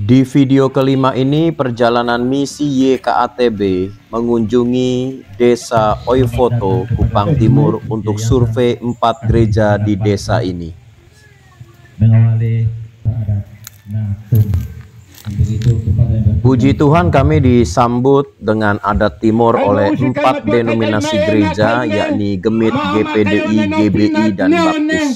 Di video kelima ini, perjalanan misi YKATB mengunjungi Desa Oifoto, Kupang Timur untuk survei 4 gereja di desa ini. Puji Tuhan, kami disambut dengan adat timur oleh 4 denominasi gereja, yakni Gemit, GPDI, GBI, dan Baptis.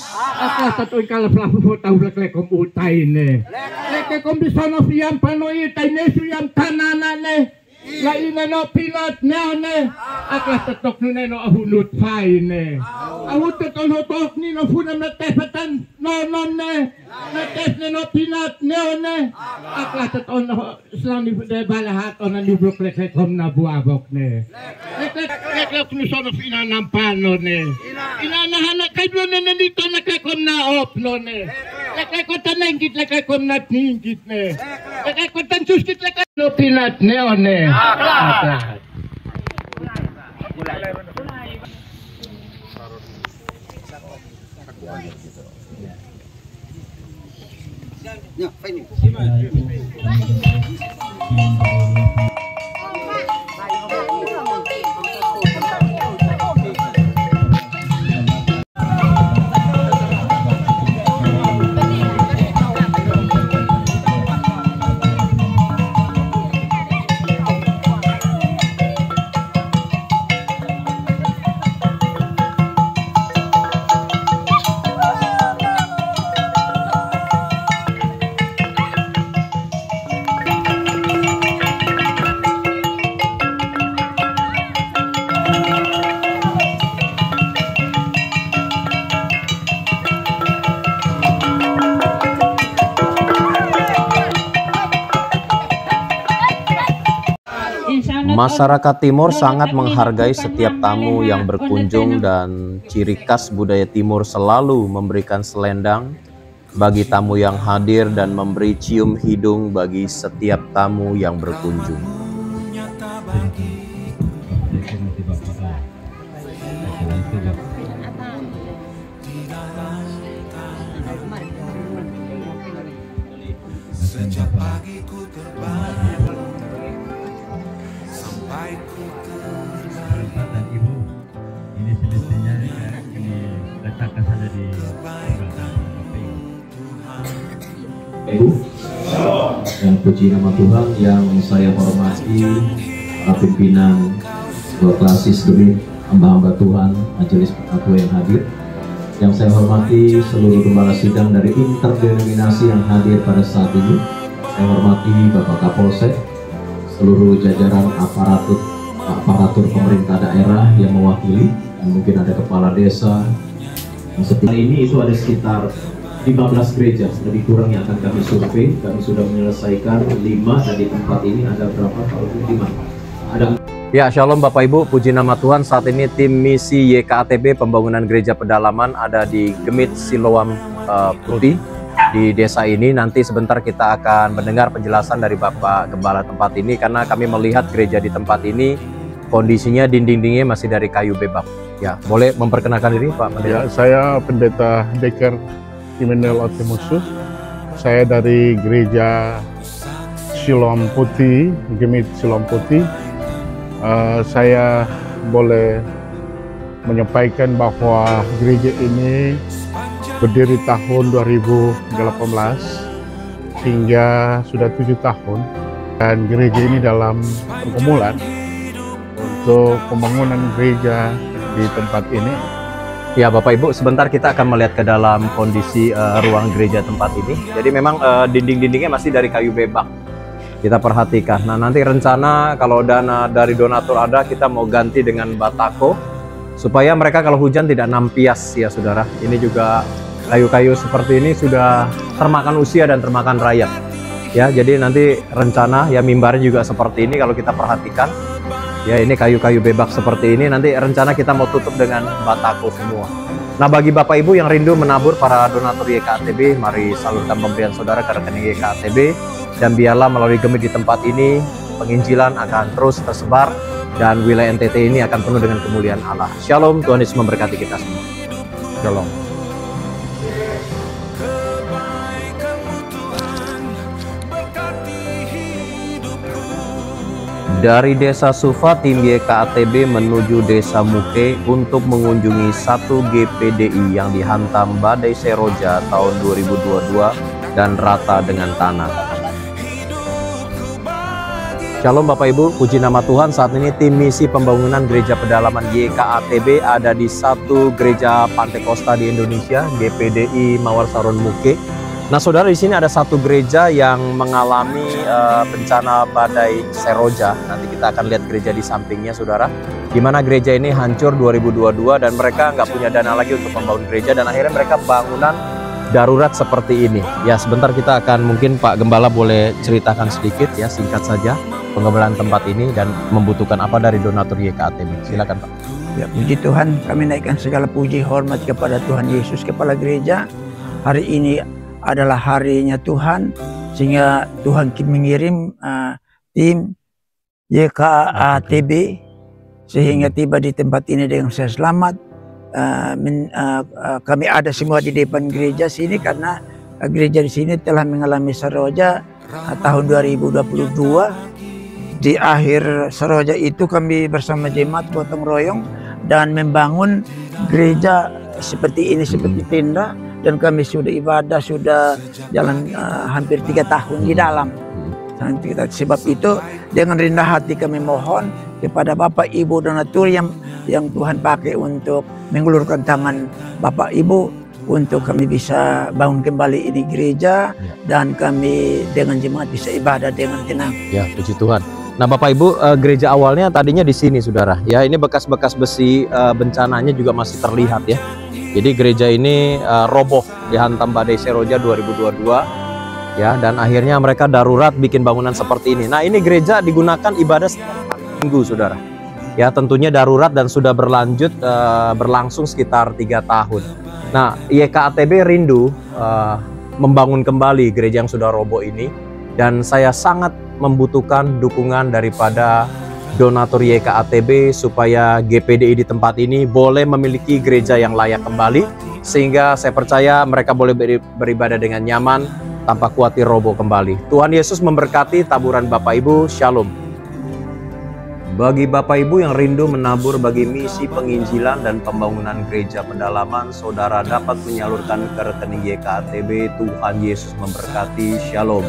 Lainano pinat nene aklas tatok neno ahunut faine ahut ton hotok ni no funam na tefatan nonon ne na tef neno pinat nene aklas ton slani de balahat on ni blok lek kom na buabok ne lek ni sono fina nampano ne ina na hana kay do ne dito na kay kom na oplo ne lek ko tanengit lek kom na tingit ne lek ko tan suskit lek no pinat neone aklat. Masyarakat Timur sangat menghargai setiap tamu yang berkunjung, dan ciri khas budaya Timur selalu memberikan selendang bagi tamu yang hadir dan memberi cium hidung bagi setiap tamu yang berkunjung. Sejak pagi ku terbangun sampai ku Bapak dan Ibu, ini semestinya ini letakkan saja di Ibu dan puji nama Tuhan. Yang saya hormati para pimpinan Klasis Gemit, hamba-hamba Tuhan, majelis penatua yang hadir. Yang saya hormati seluruh gembala sidang dari interdenominasi yang hadir pada saat ini. Saya hormati Bapak Kapolsek, seluruh jajaran aparatur pemerintah daerah yang mewakili, dan mungkin ada kepala desa. Seperti ini itu ada sekitar 15 gereja lebih kurang yang akan kami survei. Kami sudah menyelesaikan 5, dan di tempat ini ada berapa? Kalau 5 ada. Ya, Shalom Bapak Ibu, puji nama Tuhan. Saat ini tim misi YKATB pembangunan gereja pedalaman ada di Gemit Siloam Putih di desa ini. Nanti sebentar kita akan mendengar penjelasan dari Bapak Gembala tempat ini, karena kami melihat gereja di tempat ini kondisinya dinding-dindingnya masih dari kayu bebak. Ya, boleh memperkenalkan diri Pak Pendeta? Ya, saya Pendeta Deker Immanuel Otemusus. Saya dari gereja Siloam Putih, Gemit Siloam Putih. Saya boleh menyampaikan bahwa gereja ini berdiri tahun 2018 hingga sudah 7 tahun, dan gereja ini dalam pergumulan untuk pembangunan gereja di tempat ini. Ya Bapak Ibu, sebentar kita akan melihat ke dalam kondisi ruang gereja tempat ini. Jadi memang dinding-dindingnya masih dari kayu bebak. Kita perhatikan. Nah, nanti rencana kalau dana dari donatur ada, kita mau ganti dengan batako supaya mereka kalau hujan tidak nampias ya saudara. Ini juga kayu-kayu seperti ini sudah termakan usia dan termakan rayap. Ya, jadi nanti rencana ya mimbarnya juga seperti ini kalau kita perhatikan. Ya, ini kayu-kayu bebak seperti ini. Nanti rencana kita mau tutup dengan batako semua. Nah, bagi Bapak Ibu yang rindu menabur para donatur YKATB, mari salurkan pemberian saudara ke rekening YKATB. Dan biarlah melalui Gemit di tempat ini, penginjilan akan terus tersebar, dan wilayah NTT ini akan penuh dengan kemuliaan Allah. Shalom, Tuhan Yesus memberkati kita semua. Shalom. kebaikan-Mu Tuhan berkat Dari Desa Sufa, tim YKATB menuju Desa Muke untuk mengunjungi satu GPDI yang dihantam badai Seroja tahun 2022 dan rata dengan tanah. Shalom Bapak Ibu, puji nama Tuhan. Saat ini tim misi pembangunan gereja pedalaman YKATB ada di satu gereja Pantai Kosta di Indonesia, GPDI Mawar Saron Muke. Nah saudara, di sini ada satu gereja yang mengalami bencana badai Seroja. Nanti kita akan lihat gereja di sampingnya saudara. Di mana gereja ini hancur 2022 dan mereka nggak punya dana lagi untuk membangun gereja. Dan akhirnya mereka bangunan darurat seperti ini. Ya sebentar kita akan, mungkin Pak Gembala boleh ceritakan sedikit ya, singkat saja pengembangan tempat ini dan membutuhkan apa dari donatur YKATB. Silakan Pak. Ya, puji Tuhan, kami naikkan segala puji hormat kepada Tuhan Yesus, Kepala Gereja. Hari ini adalah harinya Tuhan, sehingga Tuhan mengirim tim YKATB sehingga tiba di tempat ini dengan selamat. Kami ada semua di depan gereja sini karena gereja di sini telah mengalami Seroja tahun 2022. Di akhir Seroja itu kami bersama jemaat gotong royong dan membangun gereja seperti ini, seperti tenda. Dan kami sudah ibadah, sudah jalan hampir 3 tahun di dalam. Sebab itu dengan rendah hati kami mohon kepada Bapak Ibu donatur yang Tuhan pakai untuk mengulurkan tangan Bapak Ibu untuk kami bisa bangun kembali ini gereja dan kami dengan jemaat bisa ibadah dengan tenang. Ya, puji Tuhan. Nah Bapak Ibu, gereja awalnya tadinya di sini saudara. Ya ini bekas-bekas besi bencananya juga masih terlihat ya. Jadi gereja ini roboh dihantam badai Seroja 2022 ya, dan akhirnya mereka darurat bikin bangunan seperti ini. Nah ini gereja digunakan ibadah minggu saudara. Ya tentunya darurat dan sudah berlangsung sekitar 3 tahun. Nah YKATB rindu membangun kembali gereja yang sudah roboh ini, dan saya sangat membutuhkan dukungan daripada donatur YKATB supaya GPDI di tempat ini boleh memiliki gereja yang layak kembali, sehingga saya percaya mereka boleh beribadah dengan nyaman tanpa khawatir roboh kembali. Tuhan Yesus memberkati taburan Bapak Ibu. Shalom. Bagi Bapak Ibu yang rindu menabur bagi misi penginjilan dan pembangunan gereja pedalaman, saudara dapat menyalurkan ke rekening YKATB. Tuhan Yesus memberkati. Shalom.